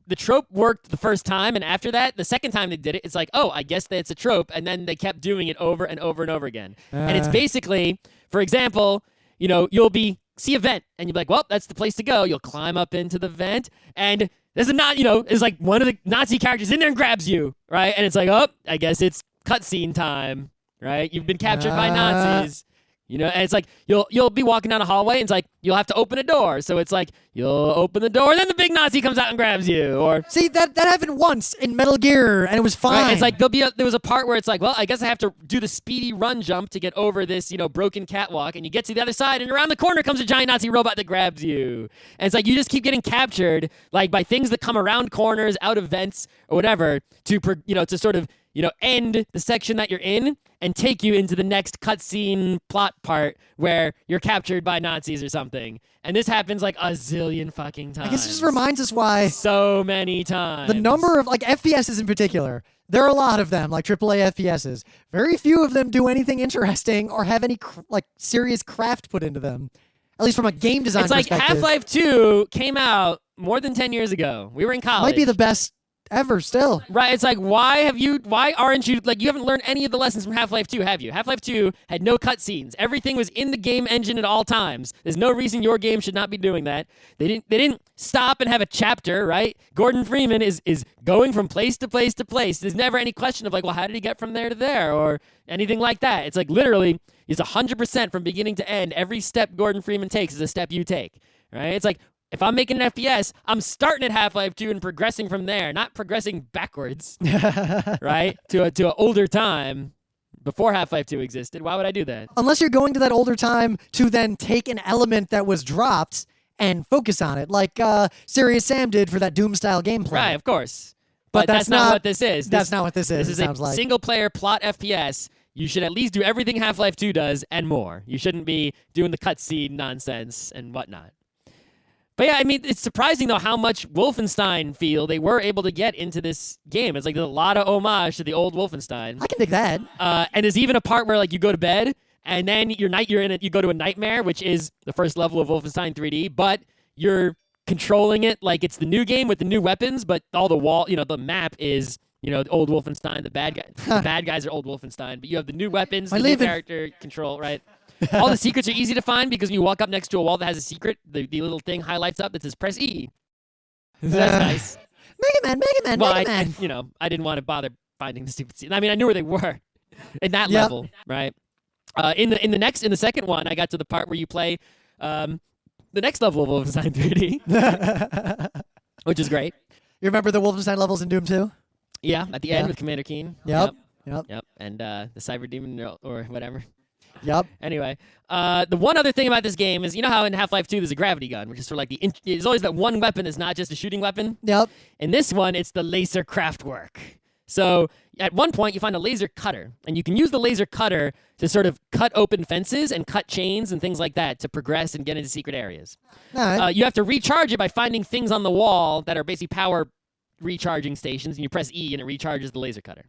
The trope worked the first time, and after that, the second time they did it, it's like, oh, I guess that's a trope, and then they kept doing it over and over and over again. And it's basically, for example, you'll see a vent, and you'll be like, well, that's the place to go. You'll climb up into the vent, and there's it's like one of the Nazi characters in there and grabs you, right? And it's like, oh, I guess it's cutscene time, right? You've been captured by Nazis. And it's like you'll be walking down a hallway, and it's like you'll have to open a door. So it's like you'll open the door, and then the big Nazi comes out and grabs you. Or see that happened once in Metal Gear, and it was fine. right? It's like there was a part where it's like, well, I guess I have to do the speedy run jump to get over this broken catwalk, and you get to the other side, and around the corner comes a giant Nazi robot that grabs you. And it's like you just keep getting captured, like by things that come around corners, out of vents, or whatever, to sort of end the section that you're in and take you into the next cutscene plot part where you're captured by Nazis or something. And this happens like a zillion fucking times. I guess it just reminds us why so many times. the number of FPSs in particular, there are a lot of them, like AAA FPSs. Very few of them do anything interesting or have any serious craft put into them. At least from a game design perspective. It's like Half-Life 2 came out more than 10 years ago. We were in college. Might be the best ever still. Right, it's like, why aren't you, you haven't learned any of the lessons from Half-Life 2, have you? Half-Life 2 had no cutscenes. Everything was in the game engine at all times. There's no reason your game should not be doing that. They didn't stop and have a chapter, right? Gordon Freeman is going from place to place to place. There's never any question of how did he get from there to there or anything like that. It's like literally, it's 100% from beginning to end. Every step Gordon Freeman takes is a step you take, right? It's like, if I'm making an FPS, I'm starting at Half-Life 2 and progressing from there, not progressing backwards, right? To an older time before Half-Life 2 existed. Why would I do that? Unless you're going to that older time to then take an element that was dropped and focus on it, like Serious Sam did for that Doom-style gameplay. Right, of course. But that's not what this is. That's not what this is. This is sounds a like single-player plot FPS. You should at least do everything Half-Life 2 does and more. You shouldn't be doing the cutscene nonsense and whatnot. But yeah, I mean, it's surprising, though, how much Wolfenstein feel they were able to get into this game. It's like there's a lot of homage to the old Wolfenstein. I can dig that. And there's even a part where you go to bed, and then you go to a nightmare, which is the first level of Wolfenstein 3D, but you're controlling it like it's the new game with the new weapons, but all the the map is the old Wolfenstein, the bad guy. The bad guys are old Wolfenstein, but you have the new weapons, the new leaving. character control, right? All the secrets are easy to find because when you walk up next to a wall that has a secret, the little thing highlights up that says press E. So that's nice. Mega Man. I didn't want to bother finding the stupid secrets. I mean, I knew where they were in that level, right? In the second one, I got to the part where you play the next level of Wolfenstein 3D, which is great. You remember the Wolfenstein levels in Doom 2? Yeah, at the end with Commander Keen. Yep. And the Cyber Demon or whatever. Yep. Anyway, the one other thing about this game is, you know how in Half-Life 2 there's a gravity gun, which is sort of like there's always that one weapon that's not just a shooting weapon. Yep. In this one, it's the laser craftwork. So at one point, you find a laser cutter, and you can use the laser cutter to sort of cut open fences and cut chains and things like that to progress and get into secret areas. All right. You have to recharge it by finding things on the wall that are basically power recharging stations, and you press E and it recharges the laser cutter.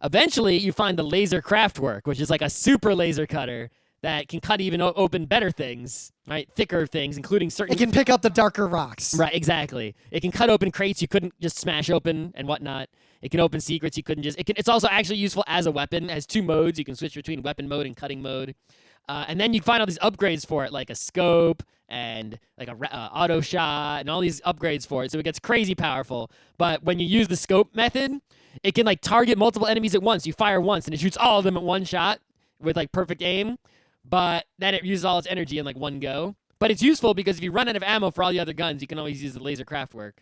Eventually, you find the laser craftwork, which is like a super laser cutter that can cut even open better things, right? Thicker things, including certain... It can pick up the darker rocks. Right, exactly. It can cut open crates you couldn't just smash open and whatnot. It can open secrets you couldn't just... It's also actually useful as a weapon. It has 2 modes. You can switch between weapon mode and cutting mode. And then you find all these upgrades for it, like a scope and like a auto shot and all these upgrades for it. So it gets crazy powerful. But when you use the scope method, it can like target multiple enemies at once. You fire once and it shoots all of them at one shot with like perfect aim. But then it uses all its energy in like one go. But it's useful because if you run out of ammo for all the other guns, you can always use the laser craftwork.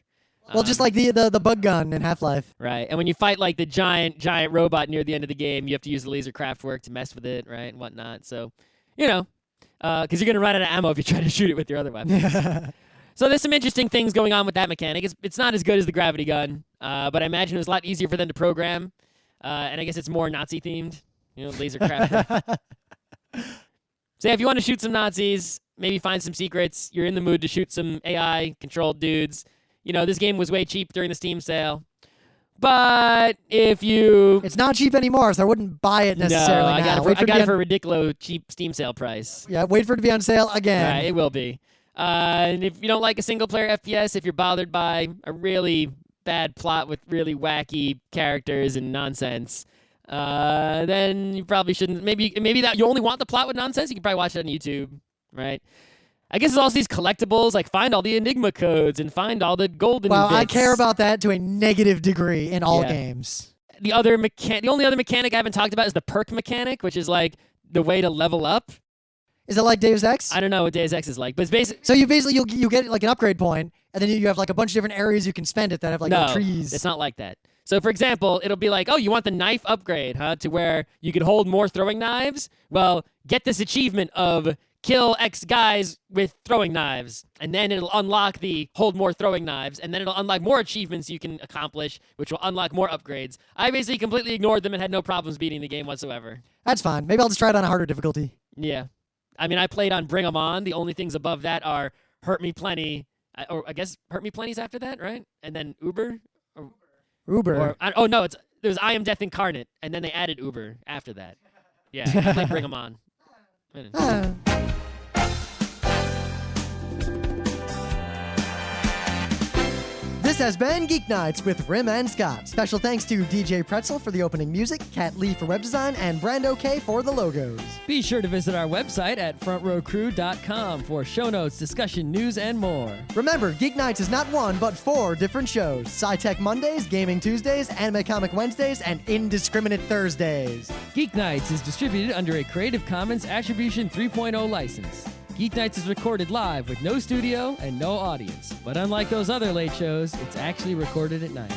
Well, just like the bug gun in Half-Life. Right. And when you fight like the giant robot near the end of the game, you have to use the laser craftwork to mess with it, right, and whatnot. So, because you're going to run out of ammo if you try to shoot it with your other weapons. So there's some interesting things going on with that mechanic. It's not as good as the gravity gun, but I imagine it was a lot easier for them to program. And I guess it's more Nazi-themed, laser craftwork. So if you want to shoot some Nazis, maybe find some secrets, you're in the mood to shoot some AI-controlled dudes, this game was way cheap during the Steam sale. But if you... It's not cheap anymore, so I wouldn't buy it necessarily now. I got it for a ridiculous cheap Steam sale price. Yeah, wait for it to be on sale again. Right, it will be. And if you don't like a single-player FPS, if you're bothered by a really bad plot with really wacky characters and nonsense, then you probably shouldn't. Maybe that you only want the plot with nonsense. You can probably watch it on YouTube, right? I guess there's also these collectibles, like find all the Enigma codes and find all the golden bits. I care about that to a negative degree in all games. The only other mechanic I haven't talked about is the perk mechanic, which is like the way to level up. Is it like Deus Ex? I don't know what Deus Ex is like, but it's basically... So you get like an upgrade point, and then you have like a bunch of different areas you can spend it that have like trees. It's not like that. So, for example, it'll be like, oh, you want the knife upgrade, huh? To where you can hold more throwing knives? Well, get this achievement of kill X guys with throwing knives. And then it'll unlock the hold more throwing knives. And then it'll unlock more achievements you can accomplish, which will unlock more upgrades. I basically completely ignored them and had no problems beating the game whatsoever. That's fine. Maybe I'll just try it on a harder difficulty. Yeah. I mean, I played on Bring 'Em On. The only things above that are Hurt Me Plenty. Or I guess Hurt Me Plenty's after that, right? And then Uber? Uber. There's I Am Death Incarnate, and then they added Uber after that. Yeah, I played Bring 'Em On. This has been Geek Nights with Rim and Scott. Special thanks to DJ Pretzel for the opening music, Kat Lee for web design, and Brando K for the logos. Be sure to visit our website at frontrowcrew.com for show notes, discussion, news, and more. Remember, Geek Nights is not 1, but 4 different shows. Sci-Tech Mondays, Gaming Tuesdays, Anime Comic Wednesdays, and Indiscriminate Thursdays. Geek Nights is distributed under a Creative Commons Attribution 3.0 license. Geek Nights is recorded live with no studio and no audience. But unlike those other late shows, it's actually recorded at night.